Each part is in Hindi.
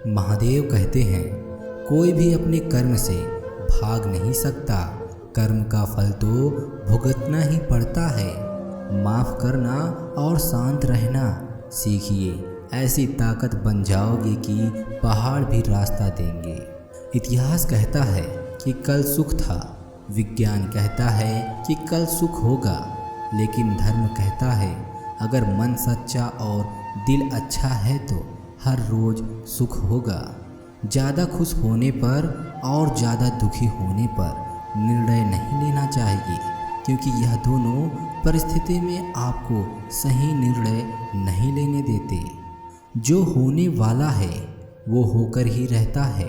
महादेव कहते हैं, कोई भी अपने कर्म से भाग नहीं सकता। कर्म का फल तो भुगतना ही पड़ता है। माफ़ करना और शांत रहना सीखिए। ऐसी ताकत बन जाओगे कि पहाड़ भी रास्ता देंगे। इतिहास कहता है कि कल सुख था, विज्ञान कहता है कि कल सुख होगा, लेकिन धर्म कहता है अगर मन सच्चा और दिल अच्छा है तो हर रोज़ सुख होगा। ज़्यादा खुश होने पर और ज़्यादा दुखी होने पर निर्णय नहीं लेना चाहिए, क्योंकि यह दोनों परिस्थिति में आपको सही निर्णय नहीं लेने देते। जो होने वाला है वो होकर ही रहता है,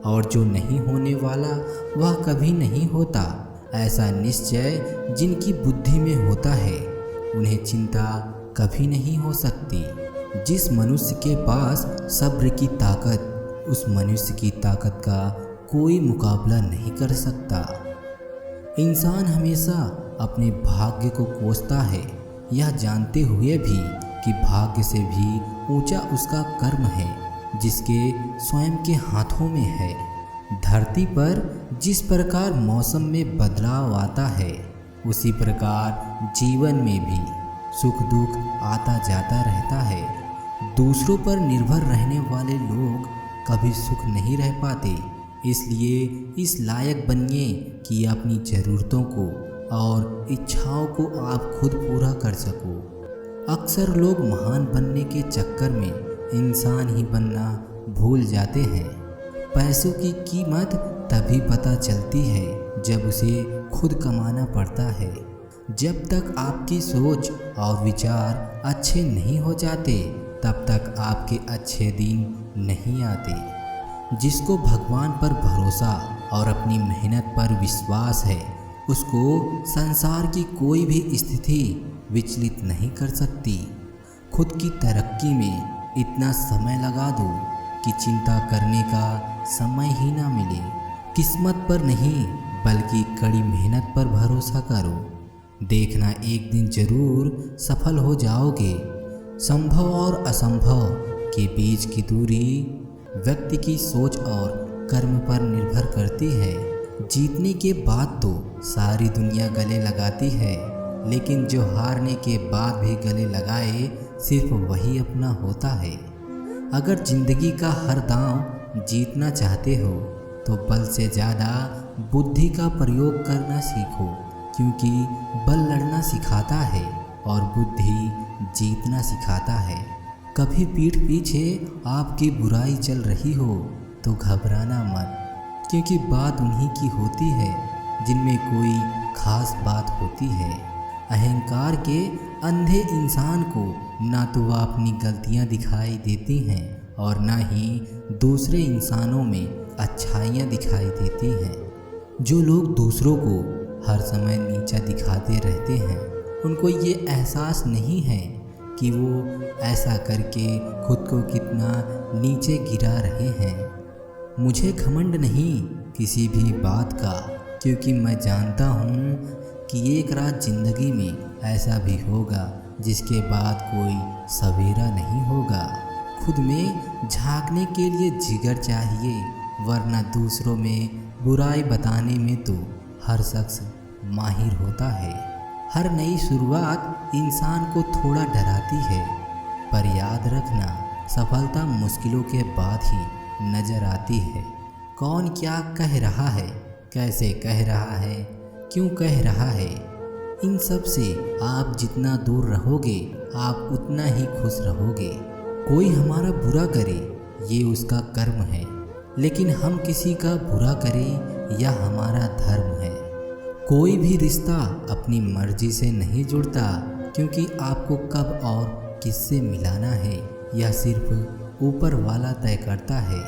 और जो नहीं होने वाला वह कभी नहीं होता। ऐसा निश्चय जिनकी बुद्धि में होता है उन्हें चिंता कभी नहीं हो सकती। जिस मनुष्य के पास सब्र की ताकत, उस मनुष्य की ताकत का कोई मुकाबला नहीं कर सकता। इंसान हमेशा अपने भाग्य को कोसता है, यह जानते हुए भी कि भाग्य से भी ऊंचा उसका कर्म है जिसके स्वयं के हाथों में है। धरती पर जिस प्रकार मौसम में बदलाव आता है, उसी प्रकार जीवन में भी सुख दुख आता जाता रहता है। दूसरों पर निर्भर रहने वाले लोग कभी सुख नहीं रह पाते। इसलिए इस लायक बनिए कि अपनी ज़रूरतों को और इच्छाओं को आप खुद पूरा कर सको। अक्सर लोग महान बनने के चक्कर में इंसान ही बनना भूल जाते हैं। पैसों की कीमत तभी पता चलती है जब उसे खुद कमाना पड़ता है। जब तक आपकी सोच और विचार अच्छे नहीं हो जाते, तब तक आपके अच्छे दिन नहीं आते। जिसको भगवान पर भरोसा और अपनी मेहनत पर विश्वास है, उसको संसार की कोई भी स्थिति विचलित नहीं कर सकती। खुद की तरक्की में इतना समय लगा दो कि चिंता करने का समय ही ना मिले। किस्मत पर नहीं बल्कि कड़ी मेहनत पर भरोसा करो। देखना एक दिन जरूर सफल हो जाओगे। संभव और असंभव के बीच की दूरी व्यक्ति की सोच और कर्म पर निर्भर करती है। जीतने के बाद तो सारी दुनिया गले लगाती है, लेकिन जो हारने के बाद भी गले लगाए सिर्फ वही अपना होता है। अगर जिंदगी का हर दांव जीतना चाहते हो तो बल से ज़्यादा बुद्धि का प्रयोग करना सीखो, क्योंकि बल लड़ना सिखाता है और बुद्धि जीतना सिखाता है। कभी पीठ पीछे आपकी बुराई चल रही हो तो घबराना मत, क्योंकि बात उन्हीं की होती है जिनमें कोई खास बात होती है। अहंकार के अंधे इंसान को ना तो वह अपनी गलतियां दिखाई देती हैं और ना ही दूसरे इंसानों में अच्छाइयाँ दिखाई देती हैं। जो लोग दूसरों को हर समय नीचा दिखाते रहते हैं, उनको ये एहसास नहीं है कि वो ऐसा करके खुद को कितना नीचे गिरा रहे हैं। मुझे घमंड नहीं किसी भी बात का, क्योंकि मैं जानता हूँ कि एक रात ज़िंदगी में ऐसा भी होगा जिसके बाद कोई सवेरा नहीं होगा। खुद में झांकने के लिए जिगर चाहिए, वरना दूसरों में बुराई बताने में तो हर शख्स माहिर होता है। हर नई शुरुआत इंसान को थोड़ा डराती है, पर याद रखना सफलता मुश्किलों के बाद ही नज़र आती है। कौन क्या कह रहा है, कैसे कह रहा है, क्यों कह रहा है, इन सब से आप जितना दूर रहोगे आप उतना ही खुश रहोगे। कोई हमारा बुरा करे ये उसका कर्म है, लेकिन हम किसी का बुरा करें यह हमारा धर्म है। कोई भी रिश्ता अपनी मर्जी से नहीं जुड़ता, क्योंकि आपको कब और किससे मिलाना है यह सिर्फ ऊपर वाला तय करता है।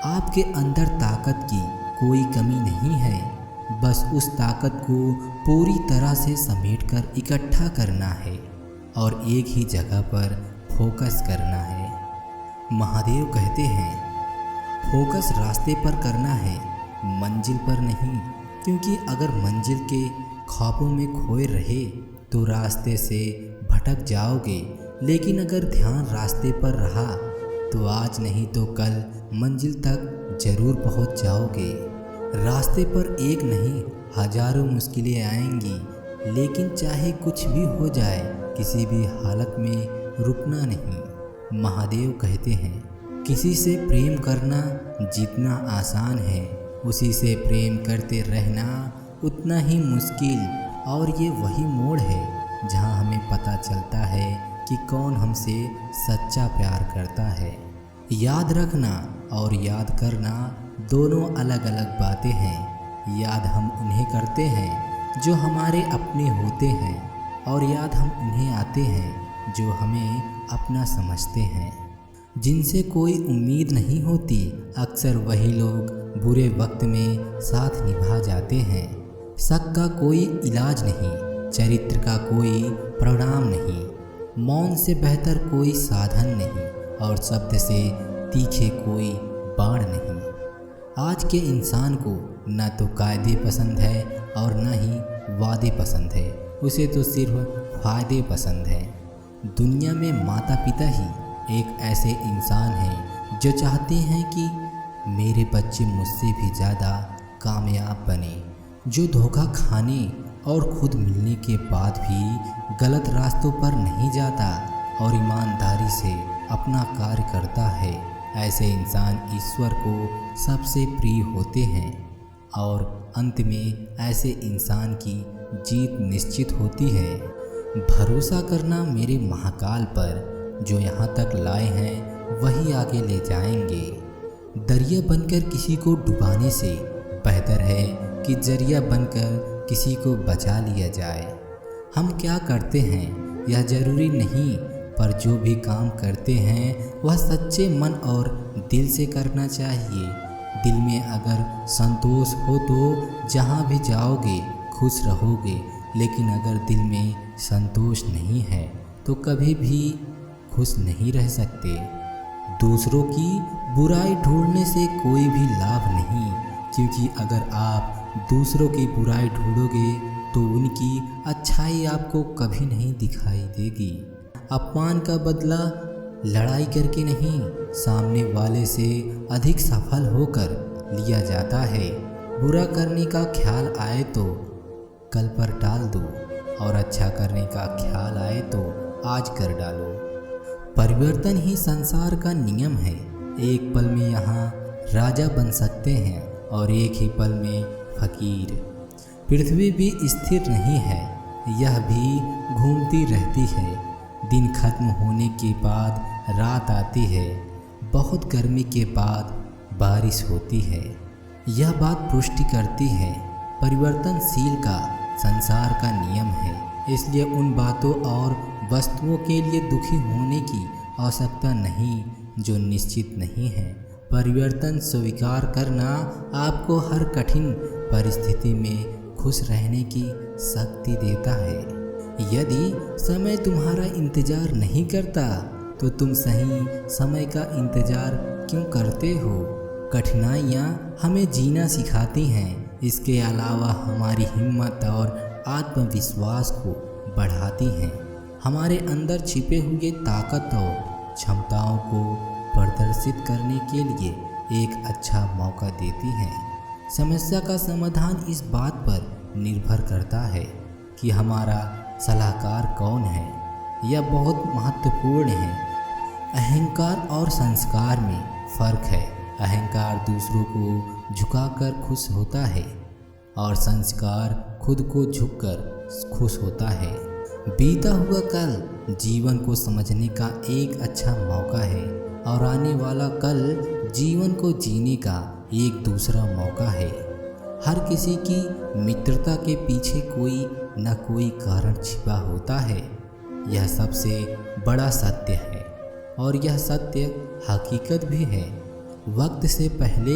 आपके अंदर ताकत की कोई कमी नहीं है, बस उस ताकत को पूरी तरह से समेटकर इकट्ठा करना है और एक ही जगह पर फोकस करना है। महादेव कहते हैं, फोकस रास्ते पर करना है, मंजिल पर नहीं, क्योंकि अगर मंजिल के ख्वाबों में खोए रहे तो रास्ते से भटक जाओगे, लेकिन अगर ध्यान रास्ते पर रहा तो आज नहीं तो कल मंजिल तक जरूर पहुंच जाओगे। रास्ते पर एक नहीं हजारों मुश्किलें आएंगी, लेकिन चाहे कुछ भी हो जाए किसी भी हालत में रुकना नहीं। महादेव कहते हैं, किसी से प्रेम करना जितना आसान है, उसी से प्रेम करते रहना उतना ही मुश्किल। और ये वही मोड़ है जहाँ हमें पता चलता है कि कौन हमसे सच्चा प्यार करता है। याद रखना और याद करना दोनों अलग अलग बातें हैं। याद हम उन्हें करते हैं जो हमारे अपने होते हैं, और याद हम उन्हें आते हैं जो हमें अपना समझते हैं। जिनसे कोई उम्मीद नहीं होती, अक्सर वही लोग बुरे वक्त में साथ निभा जाते हैं। शक का कोई इलाज नहीं, चरित्र का कोई परिणाम नहीं, मौन से बेहतर कोई साधन नहीं, और शब्द से तीखे कोई बाण नहीं। आज के इंसान को न तो कायदे पसंद है और न ही वादे पसंद है, उसे तो सिर्फ फायदे पसंद है। दुनिया में माता पिता ही एक ऐसे इंसान हैं जो चाहते हैं कि मेरे बच्चे मुझसे भी ज़्यादा कामयाब बने, जो धोखा खाने और खुद मिलने के बाद भी गलत रास्तों पर नहीं जाता और ईमानदारी से अपना कार्य करता है। ऐसे इंसान ईश्वर को सबसे प्रिय होते हैं, और अंत में ऐसे इंसान की जीत निश्चित होती है। भरोसा करना मेरे महाकाल पर, जो यहाँ तक लाए हैं वही आगे ले जाएंगे। दरिया बनकर किसी को डुबाने से बेहतर है कि जरिया बनकर किसी को बचा लिया जाए। हम क्या करते हैं यह ज़रूरी नहीं, पर जो भी काम करते हैं वह सच्चे मन और दिल से करना चाहिए। दिल में अगर संतोष हो तो जहाँ भी जाओगे खुश रहोगे, लेकिन अगर दिल में संतोष नहीं है तो कभी भी खुश नहीं रह सकते। दूसरों की बुराई ढूंढने से कोई भी लाभ नहीं, क्योंकि अगर आप दूसरों की बुराई ढूंढोगे तो उनकी अच्छाई आपको कभी नहीं दिखाई देगी। अपमान का बदला लड़ाई करके नहीं, सामने वाले से अधिक सफल होकर लिया जाता है। बुरा करने का ख्याल आए तो कल पर टाल दो, और अच्छा करने का ख्याल आए तो आज कर डालो। परिवर्तन ही संसार का नियम है। एक पल में यहाँ राजा बन सकते हैं और एक ही पल में फकीर। पृथ्वी भी स्थिर नहीं है, यह भी घूमती रहती है। दिन खत्म होने के बाद रात आती है, बहुत गर्मी के बाद बारिश होती है। यह बात पुष्टि करती है परिवर्तनशील का संसार का नियम है। इसलिए उन बातों और वस्तुओं के लिए दुखी होने की आवश्यकता नहीं जो निश्चित नहीं है। परिवर्तन स्वीकार करना आपको हर कठिन परिस्थिति में खुश रहने की शक्ति देता है। यदि समय तुम्हारा इंतजार नहीं करता तो तुम सही समय का इंतजार क्यों करते हो? कठिनाइयाँ हमें जीना सिखाती हैं, इसके अलावा हमारी हिम्मत और आत्मविश्वास को बढ़ाती हैं। हमारे अंदर छिपे हुए ताकत और क्षमताओं को प्रदर्शित करने के लिए एक अच्छा मौका देती हैं। समस्या का समाधान इस बात पर निर्भर करता है कि हमारा सलाहकार कौन है। यह बहुत महत्वपूर्ण है। अहंकार और संस्कार में फ़र्क है। अहंकार दूसरों को झुकाकर खुश होता है और संस्कार खुद को झुककर खुश होता है। बीता हुआ कल जीवन को समझने का एक अच्छा मौका है, और आने वाला कल जीवन को जीने का एक दूसरा मौका है। हर किसी की मित्रता के पीछे कोई न कोई कारण छिपा होता है। यह सबसे बड़ा सत्य है, और यह सत्य हकीकत भी है। वक्त से पहले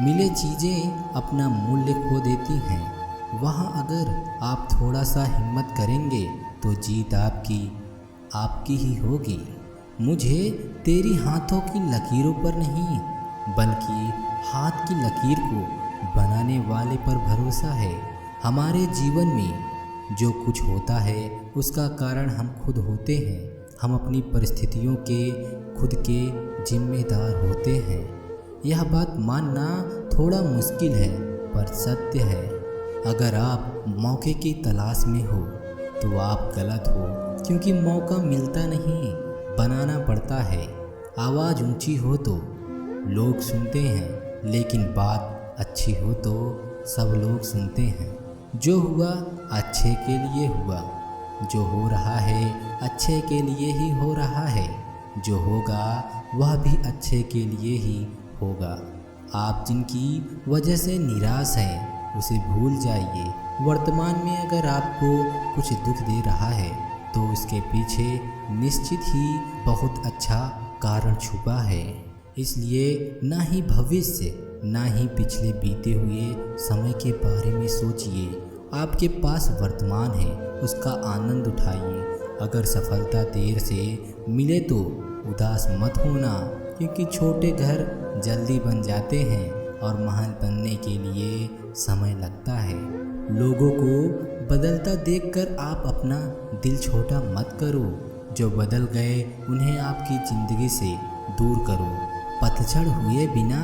मिले चीज़ें अपना मूल्य खो देती हैं। वहाँ अगर आप थोड़ा सा हिम्मत करेंगे तो जीत आपकी ही होगी। मुझे तेरी हाथों की लकीरों पर नहीं, बल्कि हाथ की लकीर को बनाने वाले पर भरोसा है। हमारे जीवन में जो कुछ होता है उसका कारण हम खुद होते हैं। हम अपनी परिस्थितियों के खुद के जिम्मेदार होते हैं। यह बात मानना थोड़ा मुश्किल है पर सत्य है। अगर आप मौके की तलाश में हो तो आप गलत हो, क्योंकि मौका मिलता नहीं, बनाना पड़ता है। आवाज़ ऊंची हो तो लोग सुनते हैं, लेकिन बात अच्छी हो तो सब लोग सुनते हैं। जो हुआ अच्छे के लिए हुआ, जो हो रहा है अच्छे के लिए ही हो रहा है, जो होगा वह भी अच्छे के लिए ही होगा। आप जिनकी वजह से निराश हैं उसे भूल जाइए। वर्तमान में अगर आपको कुछ दुख दे रहा है तो उसके पीछे निश्चित ही बहुत अच्छा कारण छुपा है। इसलिए ना ही भविष्य ना ही पिछले बीते हुए समय के बारे में सोचिए। आपके पास वर्तमान है, उसका आनंद उठाइए। अगर सफलता देर से मिले तो उदास मत होना, क्योंकि छोटे घर जल्दी बन जाते हैं और महल बनने के लिए समय लगता है। लोगों को बदलता देखकर आप अपना दिल छोटा मत करो। जो बदल गए उन्हें आपकी ज़िंदगी से दूर करो। पतझड़ हुए बिना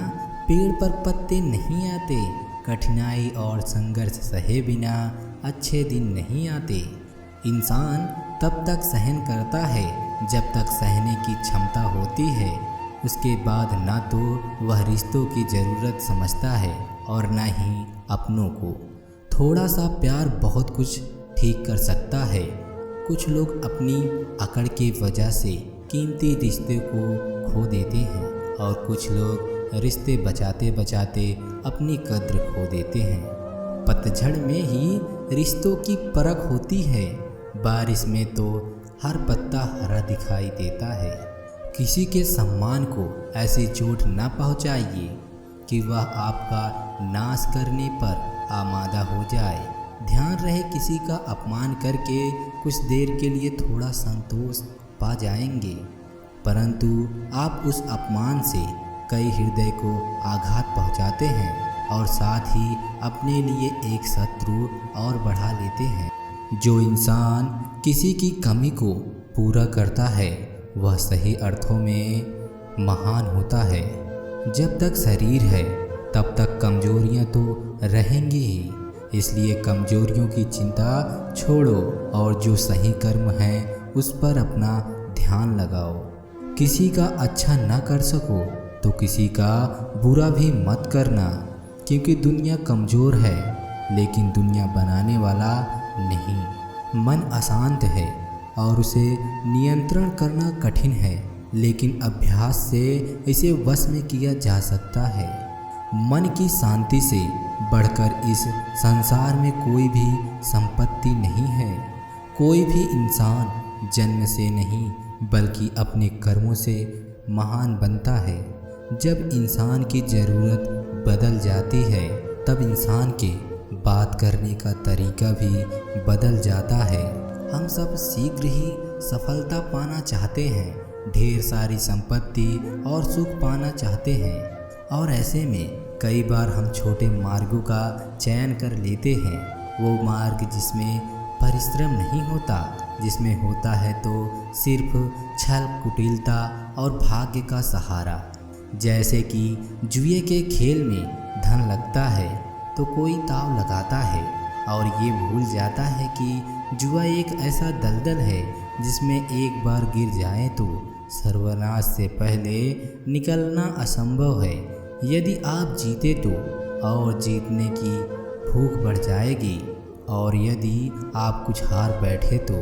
पेड़ पर पत्ते नहीं आते। कठिनाई और संघर्ष सहे बिना अच्छे दिन नहीं आते। इंसान तब तक सहन करता है जब तक सहने की क्षमता होती है। उसके बाद ना तो वह रिश्तों की ज़रूरत समझता है और ना ही अपनों को। थोड़ा सा प्यार बहुत कुछ ठीक कर सकता है। कुछ लोग अपनी अकड़ की वजह से कीमती रिश्ते को खो देते हैं और कुछ लोग रिश्ते बचाते बचाते अपनी कद्र खो देते हैं। पतझड़ में ही रिश्तों की परख होती है। बारिश में तो हर पत्ता हरा दिखाई देता है। किसी के सम्मान को ऐसी चोट न पहुंचाइए कि वह आपका नाश करने पर आमादा हो जाए। ध्यान रहे, किसी का अपमान करके कुछ देर के लिए थोड़ा संतोष पा जाएंगे, परंतु आप उस अपमान से कई हृदय को आघात पहुंचाते हैं और साथ ही अपने लिए एक शत्रु और बढ़ा लेते हैं। जो इंसान किसी की कमी को पूरा करता है वह सही अर्थों में महान होता है। जब तक शरीर है तब तक कमजोरियां तो रहेंगी ही, इसलिए कमजोरियों की चिंता छोड़ो और जो सही कर्म है उस पर अपना ध्यान लगाओ। किसी का अच्छा ना कर सको तो किसी का बुरा भी मत करना, क्योंकि दुनिया कमज़ोर है लेकिन दुनिया बनाने वाला नहीं। मन अशांत है और उसे नियंत्रण करना कठिन है, लेकिन अभ्यास से इसे वश में किया जा सकता है। मन की शांति से बढ़कर इस संसार में कोई भी संपत्ति नहीं है। कोई भी इंसान जन्म से नहीं बल्कि अपने कर्मों से महान बनता है। जब इंसान की ज़रूरत बदल जाती है तब इंसान के बात करने का तरीका भी बदल जाता है। हम सब शीघ्र ही सफलता पाना चाहते हैं, ढेर सारी संपत्ति और सुख पाना चाहते हैं, और ऐसे में कई बार हम छोटे मार्गों का चयन कर लेते हैं। वो मार्ग जिसमें परिश्रम नहीं होता, जिसमें होता है तो सिर्फ छल कुटिलता और भाग्य का सहारा। जैसे कि जुए के खेल में धन लगता है तो कोई दांव लगाता है और ये भूल जाता है कि जुआ एक ऐसा दलदल है जिसमें एक बार गिर जाए तो सर्वनाश से पहले निकलना असंभव है। यदि आप जीते तो और जीतने की भूख बढ़ जाएगी, और यदि आप कुछ हार बैठे तो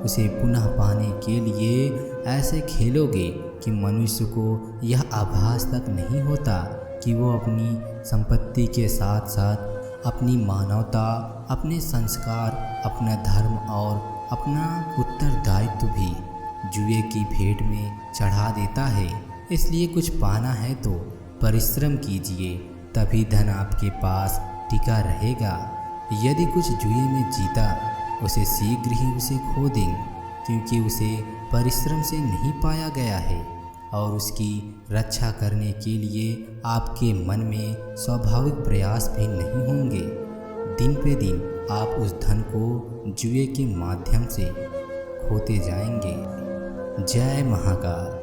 उसे पुनः पाने के लिए ऐसे खेलोगे कि मनुष्य को यह आभास तक नहीं होता कि वो अपनी संपत्ति के साथ साथ अपनी मानवता, अपने संस्कार, अपना धर्म और अपना उत्तरदायित्व भी जुए की भेंट में चढ़ा देता है। इसलिए कुछ पाना है तो परिश्रम कीजिए, तभी धन आपके पास टिका रहेगा। यदि कुछ जुए में जीता उसे शीघ्र ही उसे खो दें, क्योंकि उसे परिश्रम से नहीं पाया गया है, और उसकी रक्षा करने के लिए आपके मन में स्वाभाविक प्रयास भी नहीं होंगे। दिन पे दिन आप उस धन को जुए के माध्यम से खोते जाएंगे। जय महाकाल।